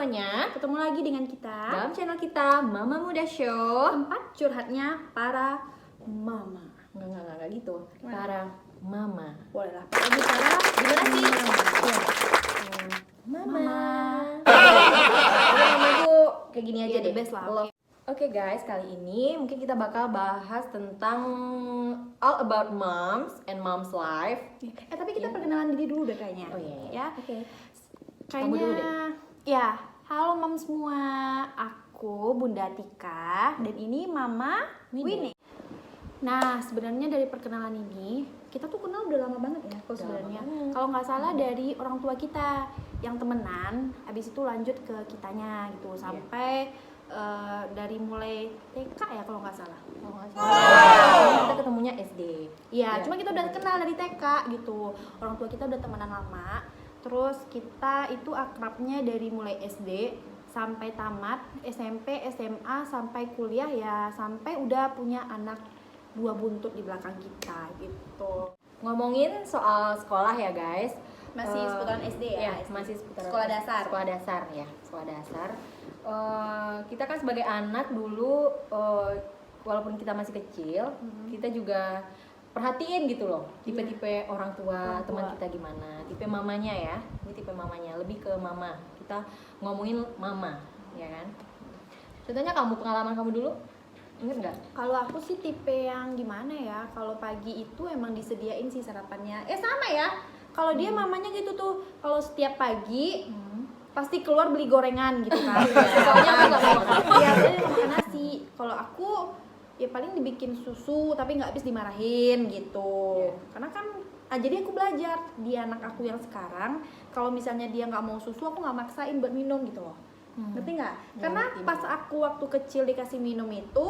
semuanya, ketemu lagi dengan kita dalam channel kita Mama Muda Show. tempat curhatnya para mama. Enggak gitu. Gimana? Para mama. Boleh lah, lagi para Gimana sih? Iya. Mama. Mama. Mama tuh kayak gini aja Iya, the deh. best lah. Oke guys, kali ini mungkin kita bakal bahas tentang all about moms and moms life. Tapi kita perkenalan diri dulu deh kayaknya. Oh iya. Ya. Oke. Kayaknya Kamu dulu deh. ya, halo mom semua. Aku Bunda Tika dan ini Mama Winnie. Nah, sebenarnya dari perkenalan ini kita tuh kenal udah lama banget ya, kalau Udah sebenarnya. lama banget. Kalau nggak salah dari orang tua kita yang temenan, habis itu lanjut ke kitanya gitu sampai dari mulai TK ya kalau nggak salah. Kita ketemunya SD. Iya, Ya, cuma kita udah kenal dari TK gitu. Orang tua kita udah temenan lama. Terus kita itu akrabnya dari mulai SD sampai tamat, SMP, SMA sampai kuliah ya, sampai udah punya anak 2 buntut di belakang kita gitu. Ngomongin soal sekolah ya guys. Masih seputaran SD ya? Iya, masih seputaran Sekolah dasar. Sekolah dasar ya, sekolah dasar. Kita kan sebagai anak dulu, walaupun kita masih kecil, kita juga perhatiin gitu loh, tipe-tipe orang tua teman kita gimana, tipe mamanya ya, ini tipe mamanya, lebih ke mama. Kita ngomongin mama, ya kan? Contohnya pengalaman kamu dulu, inget nggak? Kalau aku sih tipe yang gimana ya, kalau pagi itu emang disediain sih sarapannya. Sama ya, kalau dia mamanya gitu tuh, kalau setiap pagi pasti keluar beli gorengan gitu kan. Soalnya aku nggak mau makan. Iya, dia mau makan nasi. Kalau aku ya paling dibikin susu tapi nggak habis dimarahin gitu. Karena kan jadi aku belajar di anak aku yang sekarang, kalau misalnya dia nggak mau susu aku nggak maksain buat minum gitu loh. Ngerti nggak? Ya, Karena ngerti pas aku waktu kecil dikasih minum itu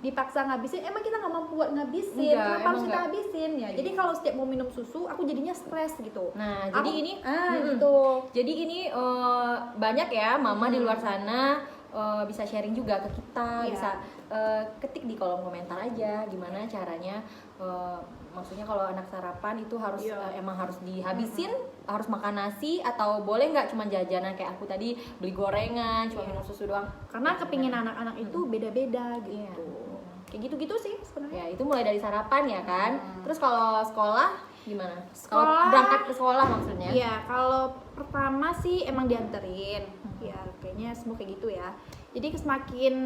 dipaksa ngabisin, emang kita nggak mampu buat ngabisin, Enggak, kenapa emang harus kita enggak. habisin ya? Jadi kalau setiap mau minum susu aku jadinya stres gitu. Nah, Aku- jadi ini gitu. Jadi ini banyak ya mama di luar sana bisa sharing juga ke kita, Iya. bisa ketik di kolom komentar aja gimana caranya. Maksudnya kalau anak sarapan itu harus Iya. emang harus dihabisin, harus makan nasi atau boleh nggak cuma jajanan kayak aku tadi beli gorengan, cuma minum susu doang. Karena kepingin anak-anak itu beda-beda gitu. Iya. Kayak gitu-gitu sih sebenarnya. Ya itu mulai dari sarapan ya kan. Terus kalau sekolah gimana? Kalau Sekolah- berangkat ke sekolah maksudnya? Iya, kalau pertama sih emang dianterin. Ya, kayaknya semua kayak gitu ya. Jadi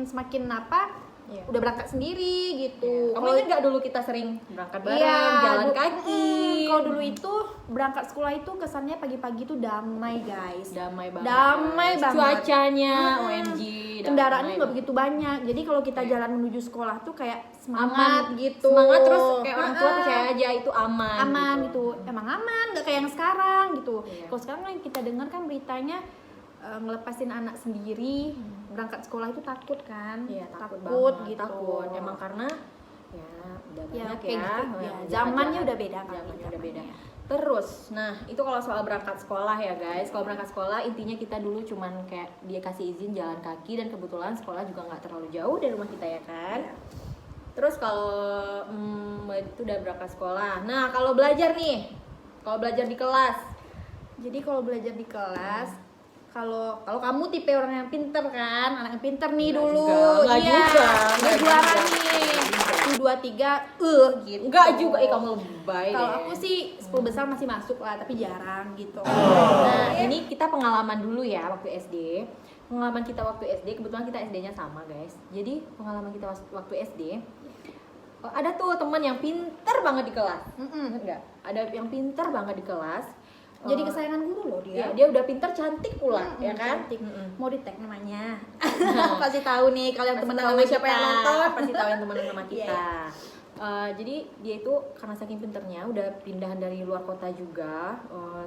semakin apa? Iya. Udah berangkat sendiri gitu. Kamu Kalau- ingat nggak dulu kita sering berangkat bareng, Iya, jalan du- kaki? Kalau dulu itu berangkat sekolah itu kesannya pagi-pagi tuh damai, guys. Damai banget. Damai guys. banget. Cuacanya, Mm-mm. OMG. Kendaraannya damai nggak begitu banyak. Jadi kalau kita Iya. jalan menuju sekolah tuh kayak aman semangat gitu. Semangat terus kayak orang tua Ah, percaya aja itu aman. aman gitu. Emang aman, nggak kayak yang sekarang gitu. Iya. Kalau sekarang yang kita dengar kan beritanya ngelepasin anak sendiri berangkat sekolah itu takut kan? Iya, takut gitu. banget. Takut. Emang karena ya udah Ya, banyak kayak ya. gitu. yang Ya, jahat-jahat. zamannya udah beda kali, Zamannya udah beda. zamannya. Terus, nah itu kalau soal berangkat sekolah ya guys. Kalau berangkat sekolah intinya kita dulu cuman kayak dia kasih izin jalan kaki dan kebetulan sekolah juga nggak terlalu jauh dari rumah kita ya kan. Iya. Terus kalau itu udah berangkat sekolah. Nah kalau belajar nih, kalau belajar di kelas, Jadi kalau belajar di kelas, kalau kamu tipe orang yang pinter kan, anak yang pinter nih Nggak dulu, juga, nggak iya, juga, dia nggak juara juga. nih, 1, 2, 3, gitu. enggak juga, kamu lebay Kalau deh. aku sih 10 besar masih masuk lah, tapi jarang gitu. Nah ini kita pengalaman dulu ya waktu SD. Pengalaman kita waktu SD, kebetulan kita SD-nya sama guys. Jadi pengalaman kita waktu SD, ada tuh teman yang pinter banget di kelas. Ingat nggak? Ada yang pinter banget di kelas. Jadi kesayangan guru loh Ya, dia. dia udah pinter, cantik pula, ya kan? Cantik. Mm-mm. Mau di tag namanya. Pasti tahu nih kalian Pasti teman tahu sama siapa kita. yang nonton, pasti tahu yang teman sama kita. Iya. Jadi dia itu karena saking pinternya udah pindahan dari luar kota juga.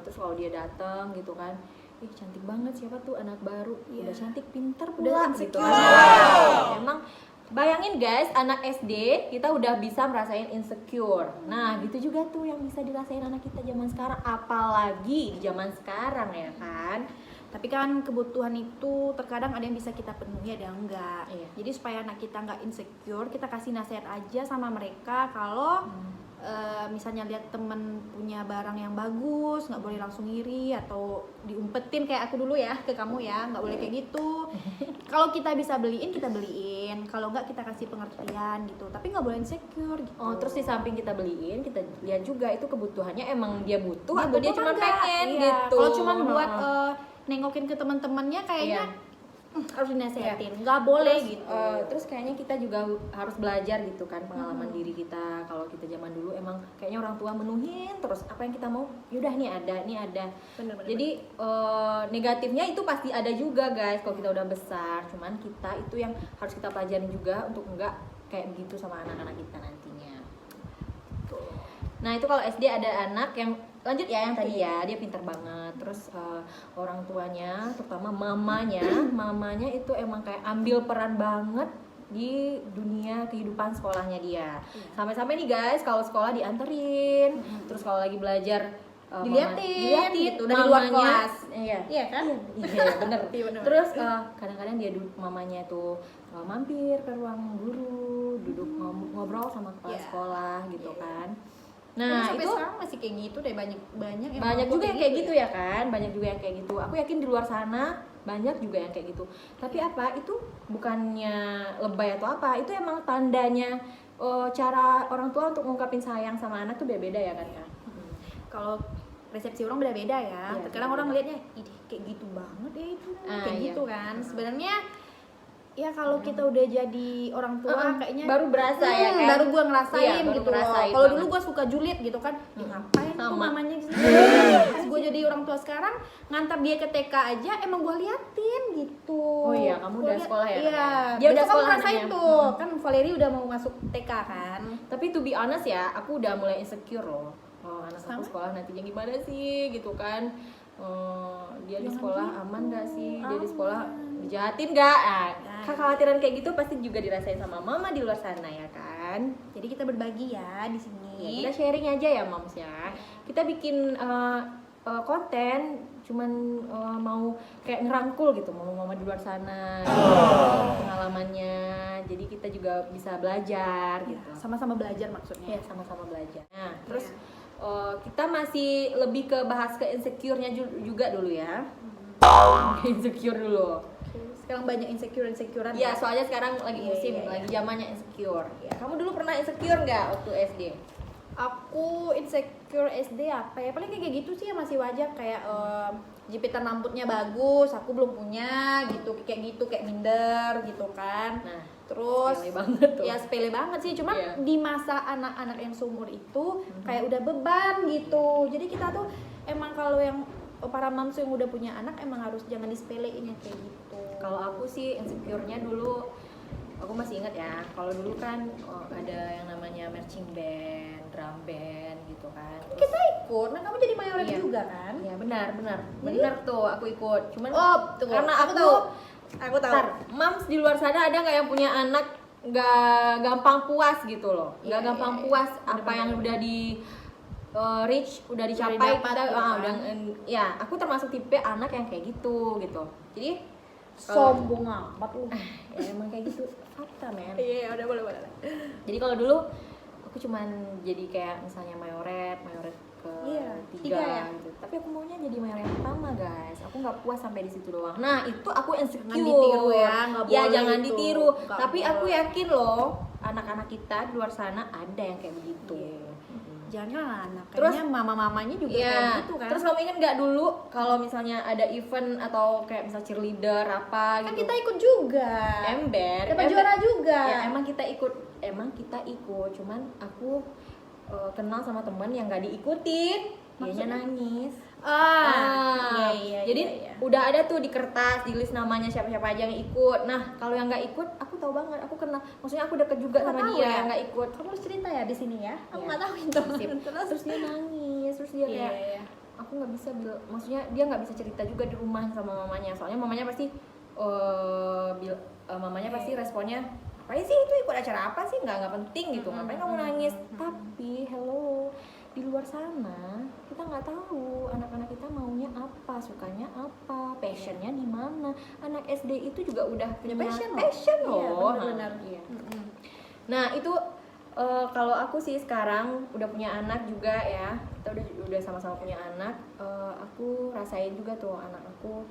Terus kalau dia datang gitu kan, ih cantik banget, siapa tuh anak baru, Iya. udah cantik, pinter Udah pula gitu insecure. kan. Emang bayangin guys, anak SD kita udah bisa merasain insecure. Nah gitu juga tuh yang bisa dirasain anak kita zaman sekarang, apalagi di zaman sekarang ya kan. Tapi kan kebutuhan itu terkadang ada yang bisa kita penuhi, ada yang enggak. Iya. Jadi supaya anak kita enggak insecure, kita kasih nasihat aja sama mereka kalau misalnya lihat temen punya barang yang bagus, nggak boleh langsung iri atau diumpetin kayak aku dulu ya ke kamu ya, nggak boleh kayak gitu. Kalau kita bisa beliin, kita beliin. Kalau nggak, kita kasih pengertian gitu. Tapi nggak boleh insecure gitu. Oh, terus di samping kita beliin, kita lihat juga itu kebutuhannya emang dia butuh Dia atau dia butuh cuma apa nggak? pengen Iya. gitu. Kalau cuma buat nengokin ke teman-temannya kayaknya harus dinasehatin, nggak boleh Terus, gitu. terus kayaknya kita juga harus belajar gitu kan pengalaman diri kita. Kalau kita zaman dulu emang kayaknya orang tua menuhin terus apa yang kita mau, yaudah nih ada. Bener-bener. Jadi negatifnya itu pasti ada juga guys kalau kita udah besar. Cuman kita itu yang harus kita pelajarin juga untuk enggak kayak begitu sama anak-anak kita nantinya. Nah itu kalau SD ada anak yang lanjut ya yang tadi ya, dia pintar banget. Terus orang tuanya, terutama mamanya itu emang kayak ambil peran banget di dunia kehidupan sekolahnya dia. Sampai-sampai nih guys, kalau sekolah dianterin, terus kalau lagi belajar Diliatin gitu, dari luar kelas. Iya kan? Iya bener. Iya, bener. Terus kadang-kadang dia mamanya tuh mampir ke ruang guru, duduk ngobrol sama kepala sekolah gitu kan. Nah sampai itu sekarang masih kayak gitu deh, banyak yang banyak juga yang kayak gitu ya. ya kan, banyak juga yang kayak gitu. Aku yakin di luar sana banyak juga yang kayak gitu. Tapi apa itu bukannya lebay atau apa? Itu emang tandanya cara orang tua untuk ngungkapin sayang sama anak tuh beda-beda ya kan ya. Kalau persepsi orang beda-beda ya. Iya, Terkadang beda-beda. orang ngeliatnya, ih kayak gitu banget ya itu, kayak iya. gitu kan. Sebenarnya ya kalau kita udah jadi orang tua kayaknya baru berasa ya kan. baru gua ngerasain Iya, baru gitu loh. ngerasain Kalau banget. dulu gua suka julid gitu kan, ya ngapain tuh Sama. mamanya gitu. Pas gua jadi orang tua sekarang, ngantar dia ke TK aja emang gua liatin gitu. Oh iya, kamu Gua udah liat- sekolah ya, Iya. Kak, ya? Dia Dia udah udah sekolah ngerasain anaknya. tuh. Kan Valeri udah mau masuk TK kan. Tapi to be honest ya, aku udah mulai insecure loh. Oh, anak Sama? aku sekolah nantinya gimana sih gitu kan. Dia di Jangan sekolah gitu. aman gak sih? Dia di Aman. sekolah dijahatin gak? Nah. Kekhawatiran kayak gitu pasti juga dirasain sama mama di luar sana ya kan. Jadi kita berbagi ya di sini. Ya, kita sharing aja ya moms ya. Kita bikin konten cuman mau kayak ngerangkul gitu mama-mama di luar sana pengalamannya. Jadi kita juga bisa belajar gitu. Sama-sama belajar maksudnya. Ya sama-sama belajar. Nah, terus kita masih lebih ke bahas ke insecure-nya juga dulu ya. Insecure dulu. Sekarang banyak insecurean. Iya, soalnya sekarang lagi Iya, musim, iya, lagi zamannya insecure. Iya. Kamu dulu pernah insecure nggak waktu SD? Aku insecure SD apa ya? Paling kayak gitu sih ya, masih wajar kayak jepitan rambutnya bagus, aku belum punya gitu, kayak minder gitu kan. Nah, Terus sepele banget tuh. ya sepele banget sih, cuman Iya. di masa anak-anak yang seumur itu kayak udah beban gitu. Jadi kita tuh emang kalau yang para moms yang udah punya anak emang harus jangan disepelein yang kayak gitu. Kalau aku sih insecure-nya dulu, aku masih ingat ya. Kalau dulu kan ada yang namanya marching band, drum band gitu kan. Terus, Kita ikut, nah kamu jadi mayoret Iya. juga kan? iya benar. Jadi- Benar tuh aku ikut. Cuman Tuh, karena aku tahu. Aku tahu. Ntar, moms di luar sana ada nggak yang punya anak nggak gampang puas gitu loh, nggak Iya, gampang iya, iya. puas apa Bener-bener. yang udah di reach, udah dicapai dapat kita, gitu kan. udah ya aku termasuk tipe anak yang kayak gitu. Jadi Sombong amat lu. ya emang kayak gitu fakta men. Iya, udah boleh. Jadi kalau dulu aku cuman jadi kayak misalnya mayoret ke Iya, tiga tiga ya? gitu. Tapi aku maunya jadi mayoret pertama guys. Aku nggak puas sampai di situ doang. Nah itu aku insecure. Jangan ditiru ya, nggak Ya boleh jangan itu. ditiru. Nggak Tapi aku boleh. yakin loh anak-anak kita di luar sana ada yang kayak begitu. Iya. Jangan kan anak, Terus- kayaknya mama-mamanya juga Iya. kayak gitu kan. Terus kamu ingat nggak dulu kalau misalnya ada event atau kayak misal cheerleader apa kan gitu? kita ikut juga. Ember. Dapat juara juga. Ya emang kita ikut. Cuman aku kenal sama teman yang nggak diikutin, dianya nangis. Jadi udah ada tuh di kertas, di list namanya siapa-siapa aja yang ikut. Nah kalau yang nggak ikut, aku tahu banget, aku kenal. Maksudnya aku deket juga Nggak sama tahu dia ya? yang nggak ikut. Kamu harus cerita ya di sini ya. Aku Iya. nggak tahu itu. Sip. Terus dia nangis, terus dia kayak Iya. aku nggak bisa maksudnya dia nggak bisa cerita juga di rumah sama mamanya. Soalnya mamanya pasti mamanya pasti responnya apa sih itu ikut acara apa sih nggak penting gitu, ngapain kamu nangis. Tapi hello, di luar sana kita nggak tahu anak-anak kita maunya apa, sukanya apa, passionnya di mana. Anak SD itu juga udah punya passion loh. passion Iya, loh. benar-benar. Nah itu Kalau aku sih sekarang udah punya anak juga ya, kita udah sama-sama punya anak. Aku rasain juga tuh anak aku.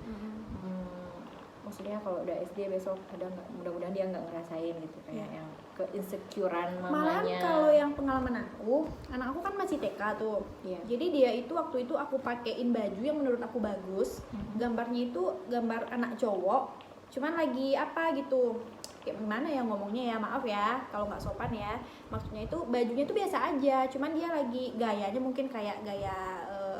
Maksudnya kalau udah SD besok ada nggak, mudah-mudahan dia nggak ngerasain gitu kayak yang keinsecurean Malahan mamanya. kalau yang pengalaman aku, anak aku kan masih TK tuh. Iya. Jadi dia itu waktu itu aku pakein baju yang menurut aku bagus. Gambarnya itu gambar anak cowok, cuman lagi apa gitu. Kayak gimana ya ngomongnya ya, maaf ya kalau nggak sopan ya. Maksudnya itu bajunya tuh biasa aja, cuman dia lagi gayanya mungkin kayak gaya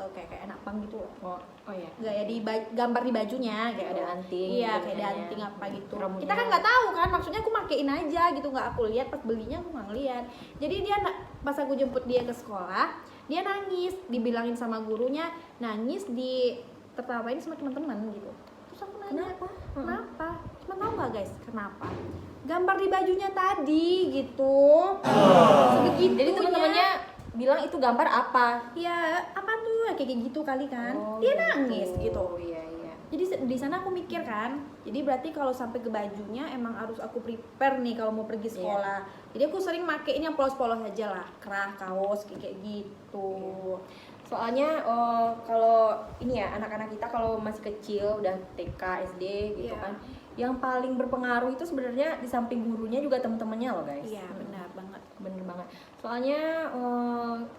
kayak anak pang gitu. Oh ya. Gaya di gambar di bajunya Kayak gitu. ada anting. Iya, gitu kayak ada kayaknya. anting apa gitu. Rambutnya. Kita kan nggak tahu kan, maksudnya aku makein aja gitu, nggak aku lihat pas belinya, aku nggak ngeliat. Jadi dia pas aku jemput dia ke sekolah, dia nangis, dibilangin sama gurunya, nangis tertawain sama teman-teman gitu. Terus aku nanya, kenapa? Cuma tahu nggak guys, kenapa? Gambar di bajunya tadi gitu. Sebegitunya. Jadi teman-temannya bilang itu gambar apa? Ya, apa tuh? Kayak gitu kali kan. Oh, Dia gitu. nangis gitu. Iya. Jadi di sana aku mikir kan, jadi berarti kalau sampai ke bajunya emang harus aku prepare nih kalau mau pergi sekolah. Jadi aku sering makein yang polos-polos aja lah, kerah, kaos kayak gitu. Soalnya kalau ini ya anak-anak kita kalau masih kecil udah TK, SD gitu Iya. kan, yang paling berpengaruh itu sebenarnya di samping gurunya juga teman-temannya loh guys. Iya, benar banget. Bener banget. Soalnya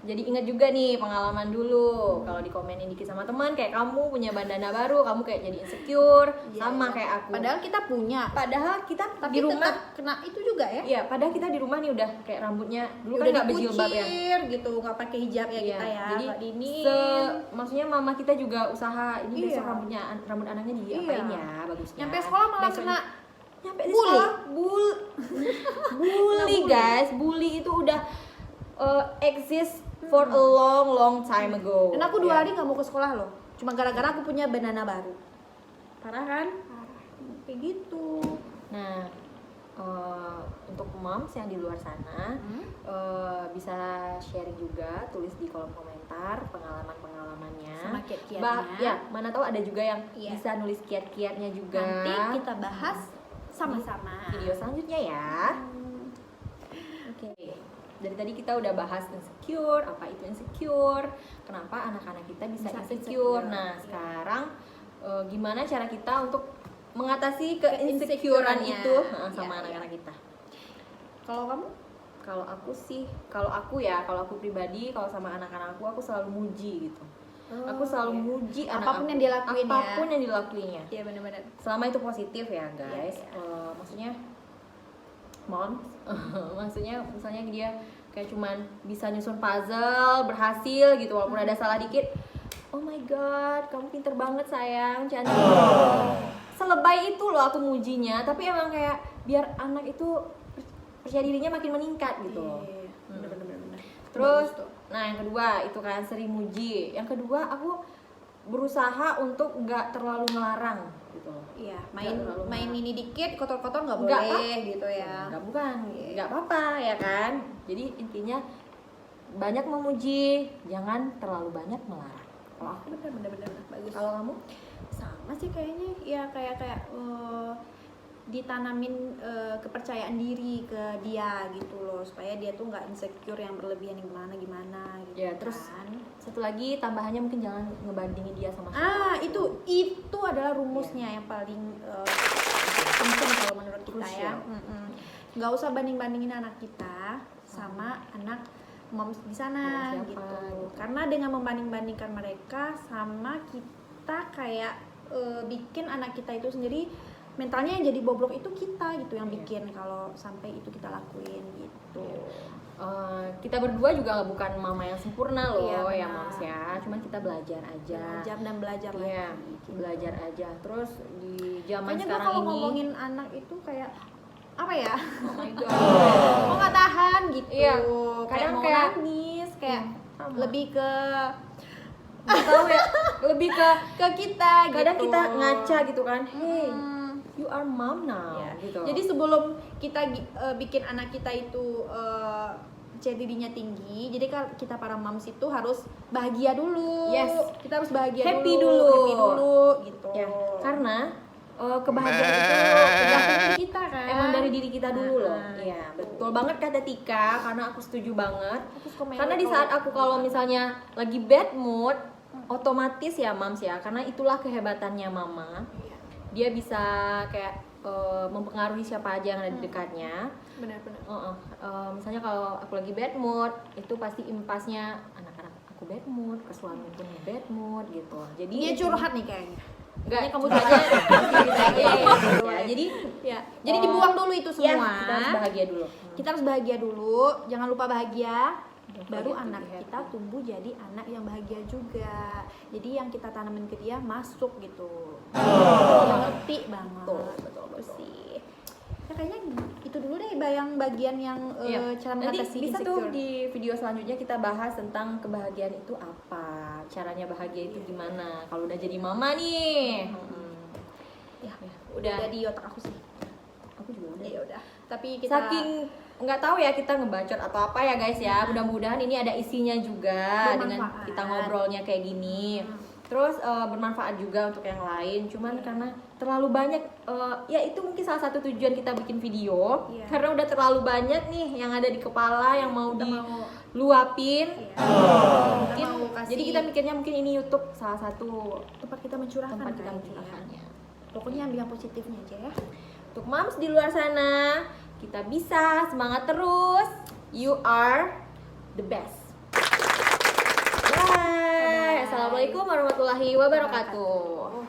jadi ingat juga nih pengalaman dulu. Kalau dikomenin dikit sama teman kayak kamu punya bandana baru, kamu kayak jadi insecure, Iya, sama iya. kayak aku. Padahal kita punya, Padahal kita tapi di rumah, tetap kena itu juga ya. iya, padahal kita di rumah nih udah kayak rambutnya dulu kan Udah nggak berjilbab ya. dikucir gitu, nggak pakai hijab ya Iya, kita ya. jadi nggak dinin. maksudnya mama kita juga usaha ini besok Iya. rambut anaknya diapain Iya. ya bagusnya. Nyampe sekolah malah Besoknya- kena nyampe di bully. sekolah bully guys, bully itu udah exist for a long time ago. Dan aku 2 Ya. hari nggak mau ke sekolah loh, cuma gara-gara aku punya bandana baru. Parah kan? Kayak gitu. Nah, untuk moms yang di luar sana bisa sharing juga, tulis di kolom komentar pengalamannya. Sama kiat-kiatnya. Ya, mana tahu ada juga yang Iya. bisa nulis kiat-kiatnya juga. Nanti kita bahas sama-sama. Video selanjutnya ya. Oke. Dari tadi kita udah bahas insecure, apa itu insecure, kenapa anak-anak kita bisa Bisa insecure. insecure. Nah, Iya. sekarang gimana cara kita untuk mengatasi keinsecurean itu sama Iya, anak-anak kita? Kalau kamu? Kalau aku pribadi, kalau sama anak-anak aku selalu muji gitu. Aku selalu iya. muji anak Apapun aku. yang dia lakuin ya. Apapun yang dilakuinnya. Iya benar-benar. Selama itu positif ya guys. Iya. Maksudnya moms maksudnya misalnya dia kayak cuman bisa nyusun puzzle berhasil gitu walaupun ada salah dikit, oh my god kamu pinter banget sayang, cantik. Selebay itu loh aku mujinya, tapi emang kayak biar anak itu percaya dirinya makin meningkat gitu loh. Iya, benar-benar. Terus, Bagus tuh. nah yang kedua itu kan sering muji. Yang kedua aku berusaha untuk nggak terlalu ngelarang gitu loh. Iya, Nggak terlalu main ini dikit, kotor-kotor nggak Nggak boleh gitu ya. Nggak bukan, Iya. nggak apa-apa ya kan. Jadi intinya banyak memuji, jangan terlalu banyak melarang. Kalau aku, Benar-benar bagus. kalau kamu? Sama sih kayaknya, ya kayak ditanamin kepercayaan diri ke dia gitu loh, supaya dia tuh nggak insecure yang berlebihan gimana gitu. Ya terus kan. satu lagi tambahannya mungkin jangan ngebandingin dia sama Itu adalah rumusnya yang paling penting kalau menurut kita ya. Crucial. Nggak usah banding-bandingin anak kita sama anak moms di sana Sama siapa, gitu. gitu. Karena dengan membanding-bandingkan mereka sama kita kayak bikin anak kita itu sendiri mentalnya yang jadi bobrok itu kita gitu yang Iya. bikin kalau sampai itu kita lakuin gitu. Kita berdua juga bukan mama yang sempurna loh Iya, ya benar. moms ya, cuman kita belajar aja. Belajar Iya, lagi. gitu. belajar aja. Terus di zaman Makanya gue sekarang kalau ini ngomongin anak itu kayak apa ya? oh my god. Kok nggak tahan gitu. Iya, Kadang kadang mau kayak- nangis kayak sama. lebih ke Nggak tahu ya, lebih ke kita kadang gitu. kita ngaca gitu kan. Hey, Hmm. you are mom now Ya. gitu. Jadi sebelum kita bikin anak kita itu percaya dirinya tinggi, jadi kan kita para moms itu harus bahagia dulu. Yes. Kita harus bahagia Happy dulu. dulu. Happy dulu gitu. ya, karena kebahagiaan itu tergantung diri kita kita kan. emang dari diri kita dulu loh. Nah, Iya, betul banget kata Tika, karena aku setuju banget. Aku suka main Karena di Lego. saat aku kalau misalnya lagi bad mood, otomatis ya Mams ya, karena itulah kehebatannya Mama. Iya, Dia bisa kayak mempengaruhi siapa aja yang ada di dekatnya. benar-benar. Misalnya kalau aku lagi bad mood, itu pasti impasnya anak-anak aku bad mood, ke suami pun bad mood gitu. Jadi Dia curhat nih kayaknya. enggak, Ini kamu kamu saja gitu aja gitu ya. Jadi Ya, jadi dibuang dulu itu ya, semua. kita harus bahagia dulu. Kita harus bahagia dulu, jangan lupa bahagia. Baru forget to anak be happy. kita tumbuh jadi anak yang bahagia juga. Jadi yang kita tanamin ke dia masuk gitu. Dia ngerti banget. Betul. Sih. Ya kayaknya itu dulu deh yang bagian yang Iya. cara Nanti mengatasi bisa insecure. tuh di video selanjutnya kita bahas tentang kebahagiaan itu apa, caranya bahagia itu gimana. Kalau udah jadi mama nih, Ya, udah. udah di otak aku sih. Aku juga udah. Ya udah. Tapi kita Saking nggak tahu ya kita ngebacot atau apa ya guys ya. Mudah-mudahan ini ada isinya juga dengan Bermanfaat. kita ngobrolnya kayak gini. Terus bermanfaat juga untuk yang lain. Cuman karena terlalu banyak, ya itu mungkin salah satu tujuan kita bikin video. Iya. Karena udah terlalu banyak nih yang ada di kepala yang mau Kita mau- diluapin. Iya. Mungkin, Kita mau kasih jadi kita mikirnya mungkin ini YouTube salah satu tempat kita mencurahkan tempat kita kayaknya. mencurahkannya. Pokoknya ambil yang positifnya aja ya. Untuk moms di luar sana, kita bisa semangat terus. You are the best. Bye. Assalamualaikum warahmatullahi wabarakatuh.